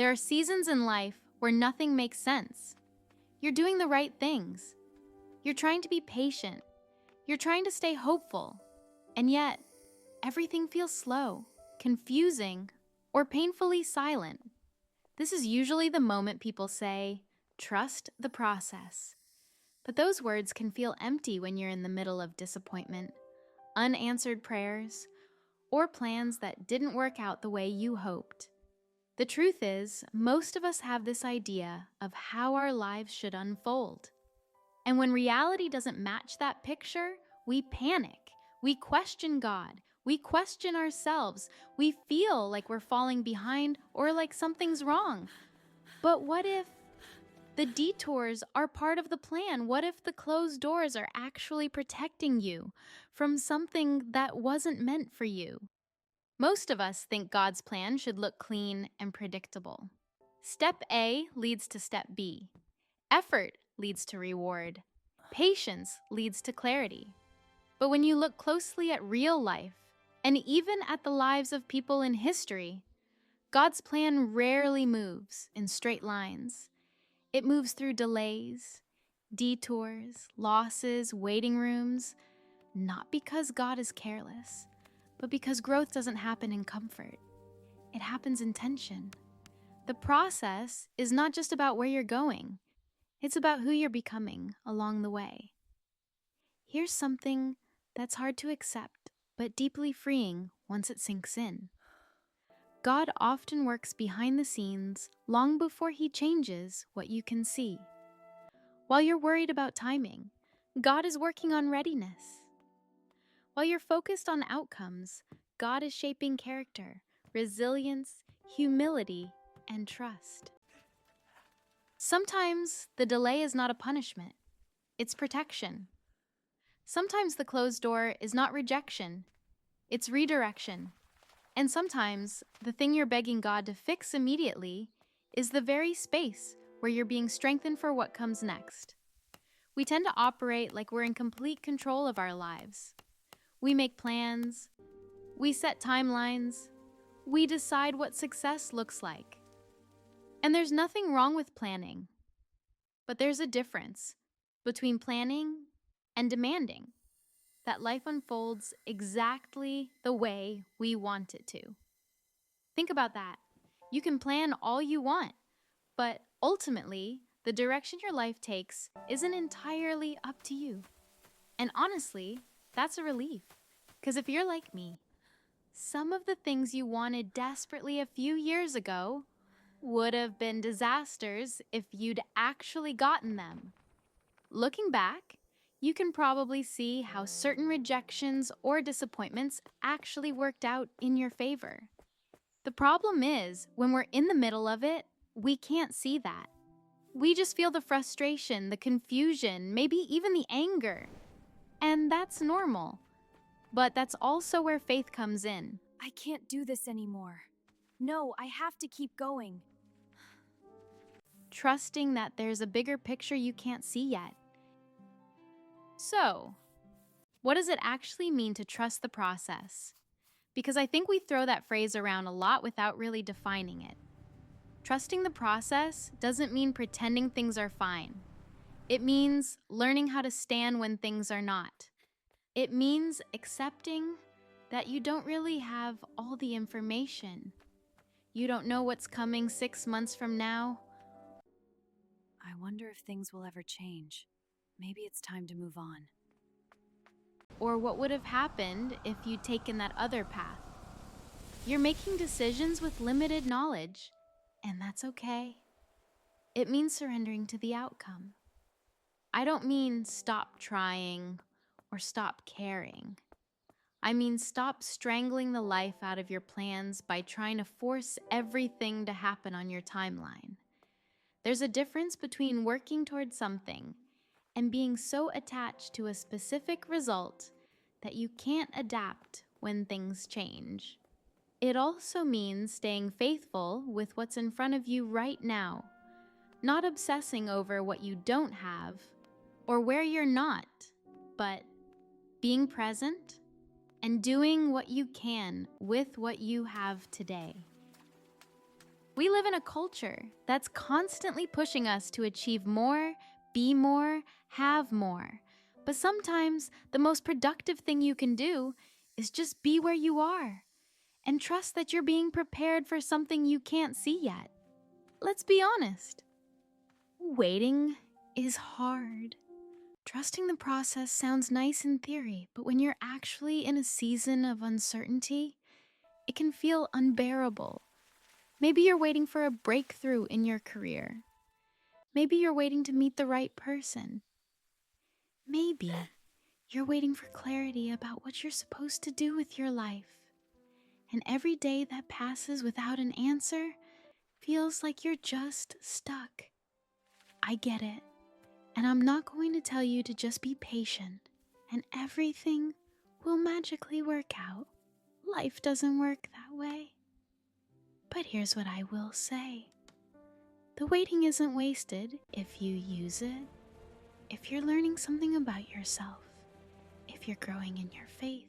There are seasons in life where nothing makes sense. You're doing the right things. You're trying to be patient. You're trying to stay hopeful. And yet, everything feels slow, confusing, or painfully silent. This is usually the moment people say, "Trust the process." But those words can feel empty when you're in the middle of disappointment, unanswered prayers, or plans that didn't work out the way you hoped. The truth is, most of us have this idea of how our lives should unfold. And when reality doesn't match that picture, we panic. We question God. We question ourselves. We feel like we're falling behind or like something's wrong. But what if the detours are part of the plan? What if the closed doors are actually protecting you from something that wasn't meant for you? Most of us think God's plan should look clean and predictable. Step A leads to step B. Effort leads to reward. Patience leads to clarity. But when you look closely at real life, and even at the lives of people in history, God's plan rarely moves in straight lines. It moves through delays, detours, losses, waiting rooms, not because God is careless, but because growth doesn't happen in comfort. It happens in tension. The process is not just about where you're going. It's about who you're becoming along the way. Here's something that's hard to accept, but deeply freeing once it sinks in. God often works behind the scenes long before He changes what you can see. While you're worried about timing, God is working on readiness. While you're focused on outcomes, God is shaping character, resilience, humility, and trust. Sometimes the delay is not a punishment, it's protection. Sometimes the closed door is not rejection, it's redirection. And sometimes the thing you're begging God to fix immediately is the very space where you're being strengthened for what comes next. We tend to operate like we're in complete control of our lives. We make plans, we set timelines, we decide what success looks like. And there's nothing wrong with planning, but there's a difference between planning and demanding that life unfolds exactly the way we want it to. Think about that. You can plan all you want, but ultimately, the direction your life takes isn't entirely up to you. And honestly, that's a relief. Because if you're like me, some of the things you wanted desperately a few years ago would have been disasters if you'd actually gotten them. Looking back, you can probably see how certain rejections or disappointments actually worked out in your favor. The problem is, when we're in the middle of it, we can't see that. We just feel the frustration, the confusion, maybe even the anger. And that's normal. But that's also where faith comes in. I can't do this anymore. No, I have to keep going. Trusting that there's a bigger picture you can't see yet. So, what does it actually mean to trust the process? Because I think we throw that phrase around a lot without really defining it. Trusting the process doesn't mean pretending things are fine. It means learning how to stand when things are not. It means accepting that you don't really have all the information. You don't know what's coming 6 months from now. I wonder if things will ever change. Maybe it's time to move on. Or what would have happened if you'd taken that other path. You're making decisions with limited knowledge, and that's okay. It means surrendering to the outcome. I don't mean stop trying or stop caring. I mean stop strangling the life out of your plans by trying to force everything to happen on your timeline. There's a difference between working towards something and being so attached to a specific result that you can't adapt when things change. It also means staying faithful with what's in front of you right now, not obsessing over what you don't have or where you're not, but being present and doing what you can with what you have today. We live in a culture that's constantly pushing us to achieve more, be more, have more. But sometimes the most productive thing you can do is just be where you are and trust that you're being prepared for something you can't see yet. Let's be honest. Waiting is hard. Trusting the process sounds nice in theory, but when you're actually in a season of uncertainty, it can feel unbearable. Maybe you're waiting for a breakthrough in your career. Maybe you're waiting to meet the right person. Maybe you're waiting for clarity about what you're supposed to do with your life. And every day that passes without an answer feels like you're just stuck. I get it. And I'm not going to tell you to just be patient and everything will magically work out. Life doesn't work that way. But here's what I will say. The waiting isn't wasted if you use it, if you're learning something about yourself, if you're growing in your faith,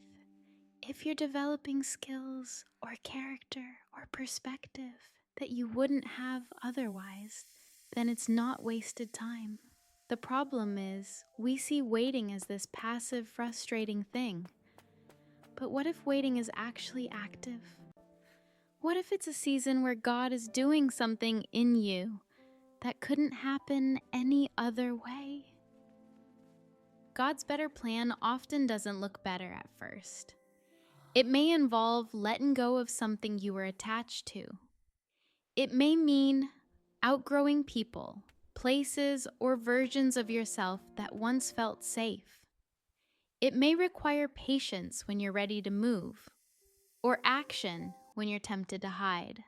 if you're developing skills or character or perspective that you wouldn't have otherwise, then it's not wasted time. The problem is, we see waiting as this passive, frustrating thing. But what if waiting is actually active? What if it's a season where God is doing something in you that couldn't happen any other way? God's better plan often doesn't look better at first. It may involve letting go of something you were attached to. It may mean outgrowing people, places, or versions of yourself that once felt safe. It may require patience when you're ready to move, or action when you're tempted to hide.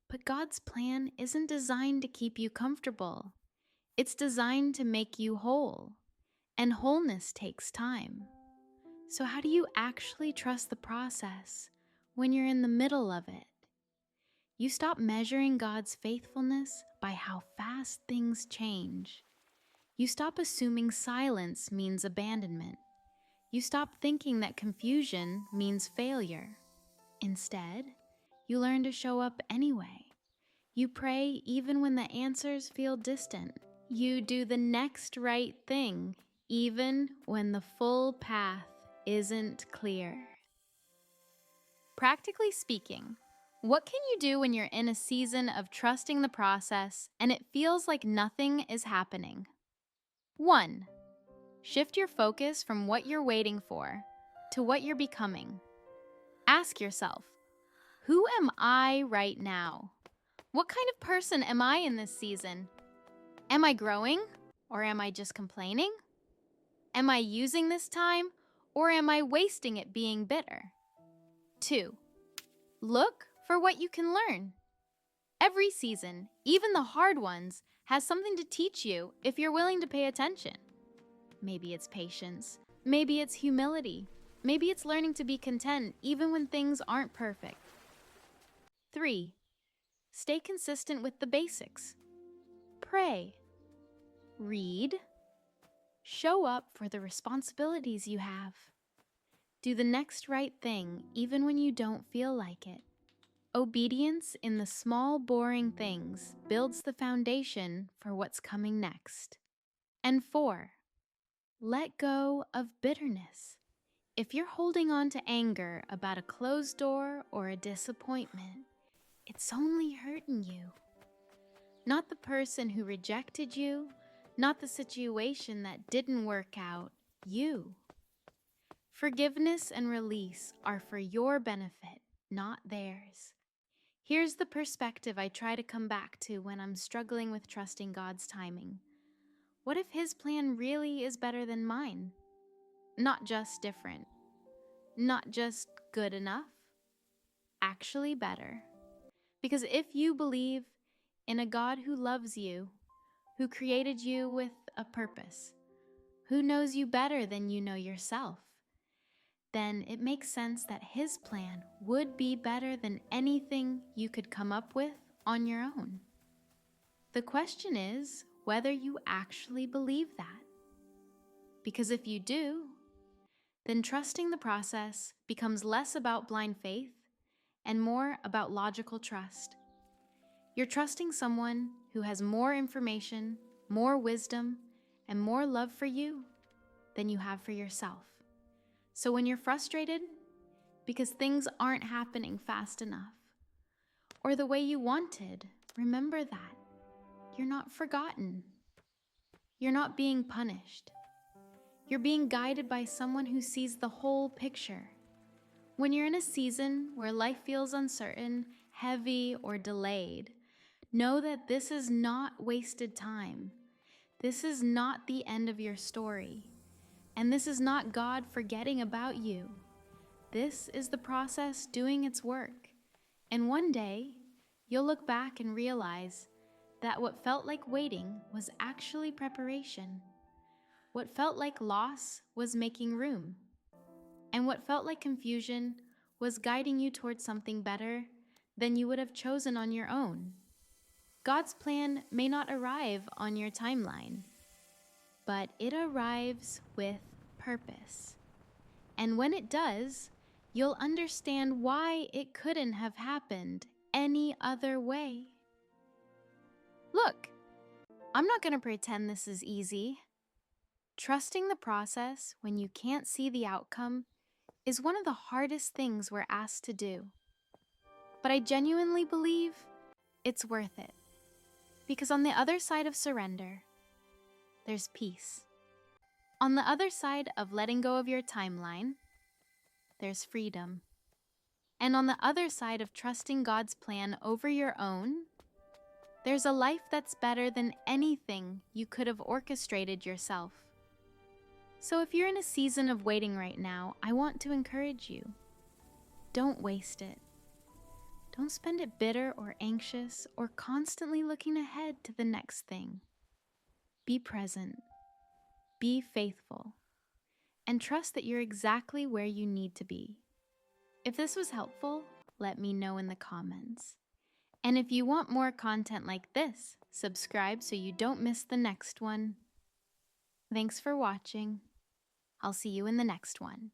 But God's plan isn't designed to keep you comfortable. It's designed to make you whole, and wholeness takes time. So how do you actually trust the process when you're in the middle of it? You stop measuring God's faithfulness by how fast things change. You stop assuming silence means abandonment. You stop thinking that confusion means failure. Instead, you learn to show up anyway. You pray even when the answers feel distant. You do the next right thing, even when the full path isn't clear. Practically speaking, what can you do when you're in a season of trusting the process and it feels like nothing is happening? 1. Shift your focus from what you're waiting for to what you're becoming. Ask yourself, who am I right now? What kind of person am I in this season? Am I growing, or am I just complaining? Am I using this time, or am I wasting it being bitter? 2. Look for what you can learn. Every season, even the hard ones, has something to teach you if you're willing to pay attention. Maybe it's patience. Maybe it's humility. Maybe it's learning to be content even when things aren't perfect. 3. Stay consistent with the basics. Pray. Read. Show up for the responsibilities you have. Do the next right thing even when you don't feel like it. Obedience in the small, boring things builds the foundation for what's coming next. And 4. Let go of bitterness. If you're holding on to anger about a closed door or a disappointment, it's only hurting you. Not the person who rejected you, not the situation that didn't work out, you. Forgiveness and release are for your benefit, not theirs. Here's the perspective I try to come back to when I'm struggling with trusting God's timing. What if His plan really is better than mine? Not just different. Not just good enough. Actually better. Because if you believe in a God who loves you, who created you with a purpose, who knows you better than you know yourself, then it makes sense that His plan would be better than anything you could come up with on your own. The question is whether you actually believe that. Because if you do, then trusting the process becomes less about blind faith and more about logical trust. You're trusting someone who has more information, more wisdom, and more love for you than you have for yourself. So when you're frustrated because things aren't happening fast enough or the way you wanted, remember that you're not forgotten. You're not being punished. You're being guided by someone who sees the whole picture. When you're in a season where life feels uncertain, heavy, or delayed, know that this is not wasted time. This is not the end of your story. And this is not God forgetting about you. This is the process doing its work. And one day, you'll look back and realize that what felt like waiting was actually preparation. What felt like loss was making room. And what felt like confusion was guiding you towards something better than you would have chosen on your own. God's plan may not arrive on your timeline, but it arrives with purpose. And when it does, you'll understand why it couldn't have happened any other way. Look, I'm not going to pretend this is easy. Trusting the process when you can't see the outcome is one of the hardest things we're asked to do. But I genuinely believe it's worth it. Because on the other side of surrender, there's peace. On the other side of letting go of your timeline, there's freedom. And on the other side of trusting God's plan over your own, there's a life that's better than anything you could have orchestrated yourself. So if you're in a season of waiting right now, I want to encourage you. Don't waste it. Don't spend it bitter or anxious or constantly looking ahead to the next thing. Be present. Be faithful. And trust that you're exactly where you need to be. If this was helpful, let me know in the comments. And if you want more content like this, subscribe so you don't miss the next one. Thanks for watching. I'll see you in the next one.